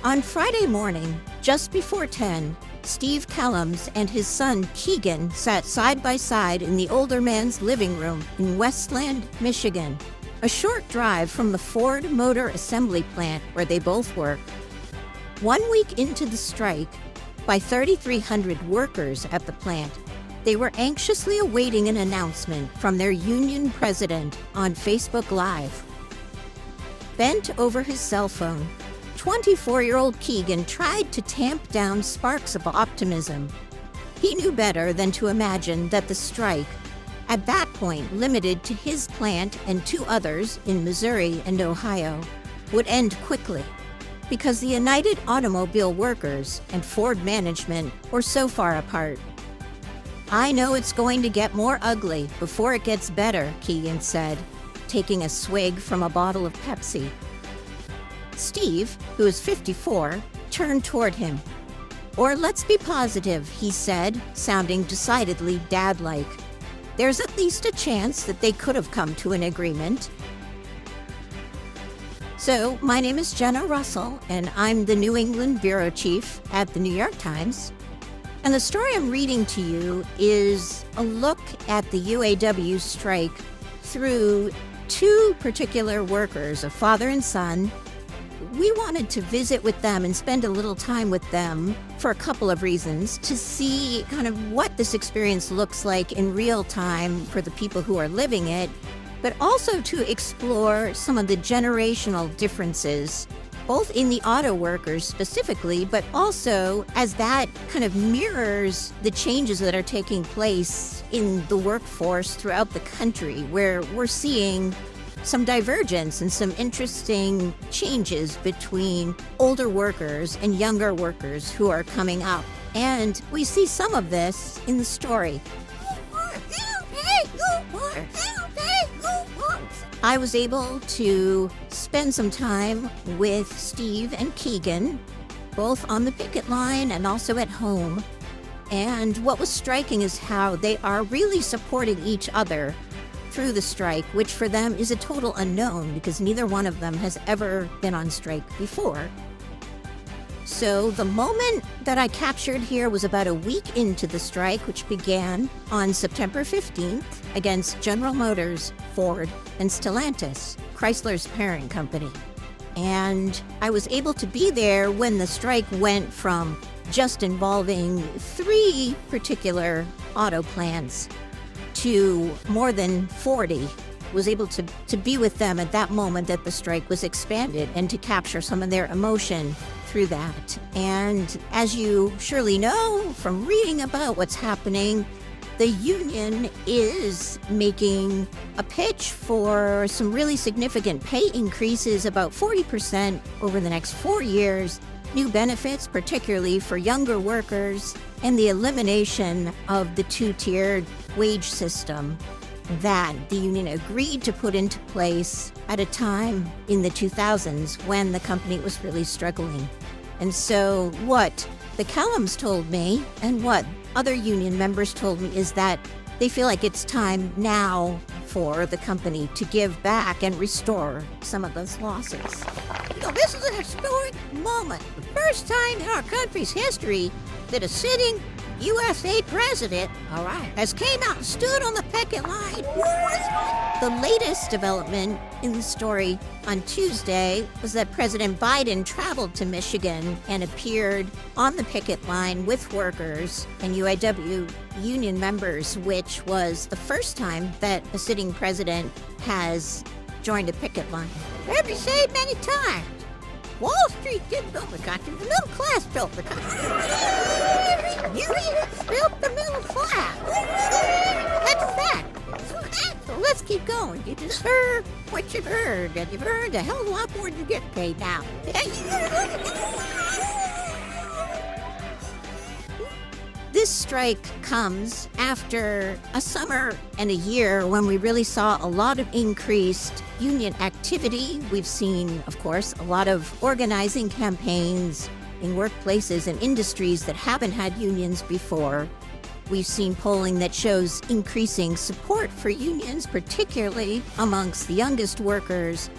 On Friday morning, just before 10, Steve K.L.P and his son Keegan sat side by side in the older man's living room in Westland, Michigan, a short drive from the Ford Motor Assembly plant where they both work. 1 week into the strike, by 3,300 workers at the plant, they were anxiously awaiting an announcement from their union president on Facebook Live. Bent over his cell phone, 24-year-old Keegan tried to tamp down sparks of optimism. He knew better than to imagine that the strike, at that point limited to his plant and 2 others in Missouri and Ohio, would end quickly, because the United Automobile Workers and Ford management were so far apart. "I know it's going to get more ugly before it gets better," Keegan said, taking a swig from a bottle of Pepsi. Steve, who is 54, turned toward him. "Or let's be positive," he said, sounding decidedly dad-like. "There's at least a chance that they could have come to an agreement." So, my name is Jenna Russell, and I'm the New England bureau chief at the New York Times. And the story I'm reading to you is a look at the UAW strike through 2 particular workers, a father and son. We wanted to visit with them and spend a little time with them for a couple of reasons, to see kind of what this experience looks like in real time for the people who are living it, but also to explore some of the generational differences, both in the auto workers specifically, but also as that kind of mirrors the changes that are taking place in the workforce throughout the country, where we're seeing some divergence and some interesting changes between older workers and younger workers who are coming up. And we see some of this in the story. I was able to spend some time with Steve and Keegan, both on the picket line and also at home. And what was striking is how they are really supporting each other through the strike, which for them is a total unknown because neither one of them has ever been on strike before. So the moment that I captured here was about a week into the strike, which began on September 15th against General Motors, Ford, and Stellantis, Chrysler's parent company. And I was able to be there when the strike went from just involving 3 particular auto plants to more than 40, was able to be with them at that moment that the strike was expanded and to capture some of their emotion through that. And as you surely know from reading about what's happening, the union is making a pitch for some really significant pay increases, about 40% over the next 4 years, new benefits, particularly for younger workers, and the elimination of the 2-tiered wage system that the union agreed to put into place at a time in the 2000s when the company was really struggling. And so what the K.L.Ps told me and what other union members told me is that they feel like it's time now for the company to give back and restore some of those losses. You know, this is a historic moment. The first time in our country's history that a sitting USA president, has came out and stood on the picket line. The latest development in the story on Tuesday was that President Biden traveled to Michigan and appeared on the picket line with workers and UAW union members, which was the first time that a sitting president has joined a picket line. I've been said many times, Wall Street didn't build the country, the middle class built the country. You built the middle class. That's a fact. So let's keep going. You deserve what you've earned, and you've earned a hell of a lot more than you get paid now. This strike comes after a summer and a year when we really saw a lot of increased union activity. We've seen, of course, a lot of organizing campaigns in workplaces and industries that haven't had unions before. We've seen polling that shows increasing support for unions, particularly amongst the youngest workers.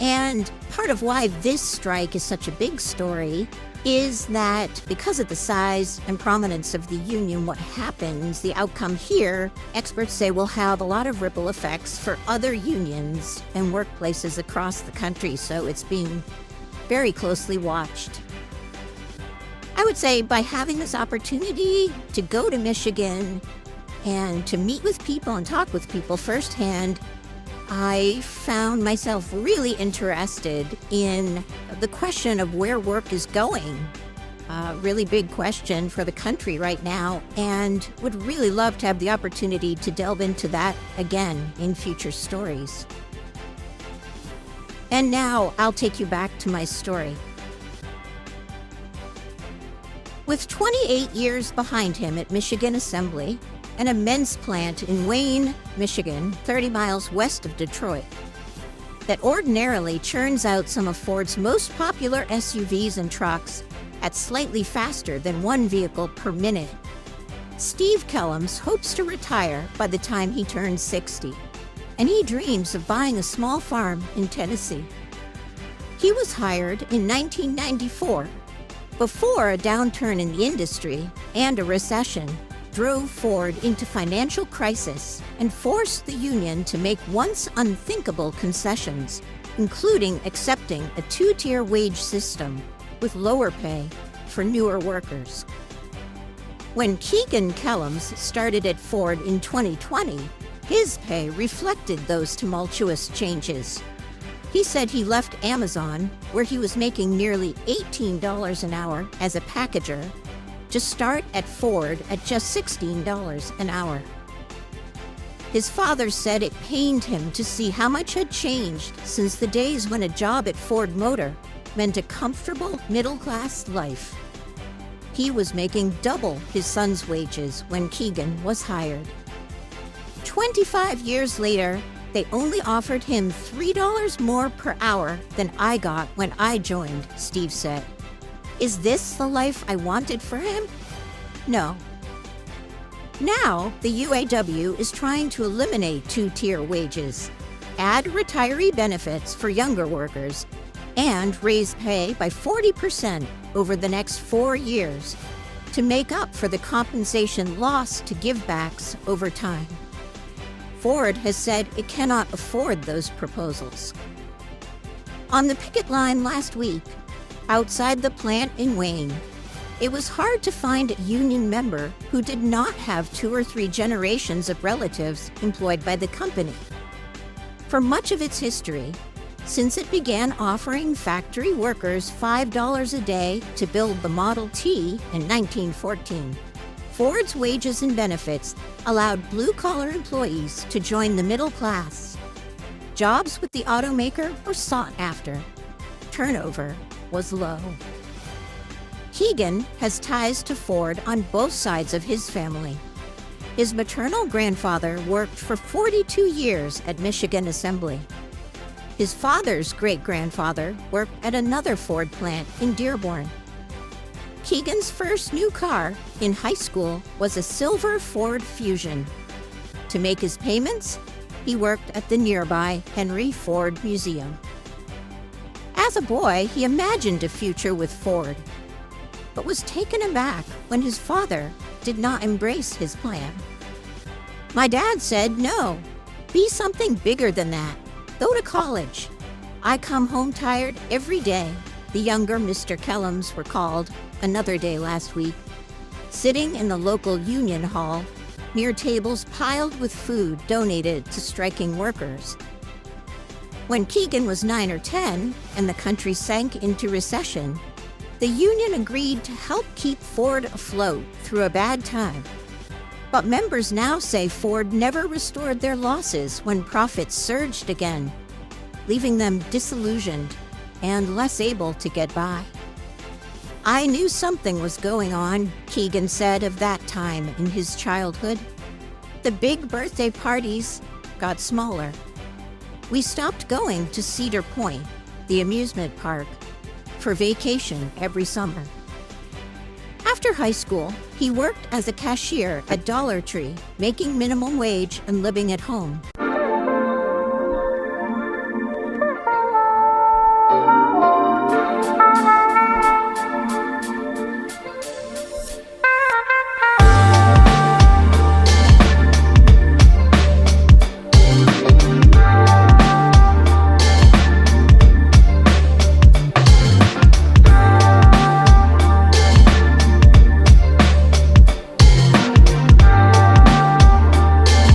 And part of why this strike is such a big story is that because of the size and prominence of the union, what happens, the outcome here, experts say will have a lot of ripple effects for other unions and workplaces across the country, so it's being very closely watched. I would say by having this opportunity to go to Michigan and to meet with people and talk with people firsthand, I found myself really interested in the question of where work is going. A really big question for the country right now, and would really love to have the opportunity to delve into that again in future stories. And now I'll take you back to my story. With 28 years behind him at Michigan Assembly, an immense plant in Wayne, Michigan, 30 miles west of Detroit, that ordinarily churns out some of Ford's most popular SUVs and trucks at slightly faster than one vehicle per minute. Steve K.L.P hopes to retire by the time he turns 60, and he dreams of buying a small farm in Tennessee. He was hired in 1994, before a downturn in the industry and a recession drove Ford into financial crisis and forced the union to make once unthinkable concessions, including accepting a two-tier wage system with lower pay for newer workers. When Keegan K.L.P started at Ford in 2020, his pay reflected those tumultuous changes. He said he left Amazon, where he was making nearly $18 an hour as a packager, to start at Ford at just $16 an hour. His father said it pained him to see how much had changed since the days when a job at Ford Motor meant a comfortable middle-class life. He was making double his son's wages when Keegan was hired. 25 years later, they only offered him $3 more per hour than I got when I joined, Steve said. Is this the life I wanted for him? No. Now, the UAW is trying to eliminate two-tier wages, add retiree benefits for younger workers, and raise pay by 40% over the next 4 years to make up for the compensation lost to givebacks over time. Ford has said it cannot afford those proposals. On the picket line last week, outside the plant in Wayne, it was hard to find a union member who did not have 2 or 3 generations of relatives employed by the company. For much of its history, since it began offering factory workers $5 a day to build the Model T in 1914, Ford's wages and benefits allowed blue-collar employees to join the middle class. Jobs with the automaker were sought after. Turnover was low. Keegan has ties to Ford on both sides of his family. His maternal grandfather worked for 42 years at Michigan Assembly. His father's great-grandfather worked at another Ford plant in Dearborn. Keegan's first new car in high school was a silver Ford Fusion. To make his payments, he worked at the nearby Henry Ford Museum. As a boy, he imagined a future with Ford, but was taken aback when his father did not embrace his plan. My dad said, "No, be something bigger than that. Go to college." I come home tired every day, the younger Mr. K.L.Ps recalled another day last week, sitting in the local union hall near tables piled with food donated to striking workers. When Keegan was 9 or 10 and the country sank into recession, the union agreed to help keep Ford afloat through a bad time. But members now say Ford never restored their losses when profits surged again, leaving them disillusioned and less able to get by. I knew something was going on, Keegan said of that time in his childhood. The big birthday parties got smaller. We stopped going to Cedar Point, the amusement park, for vacation every summer. After high school, he worked as a cashier at Dollar Tree, making minimum wage and living at home.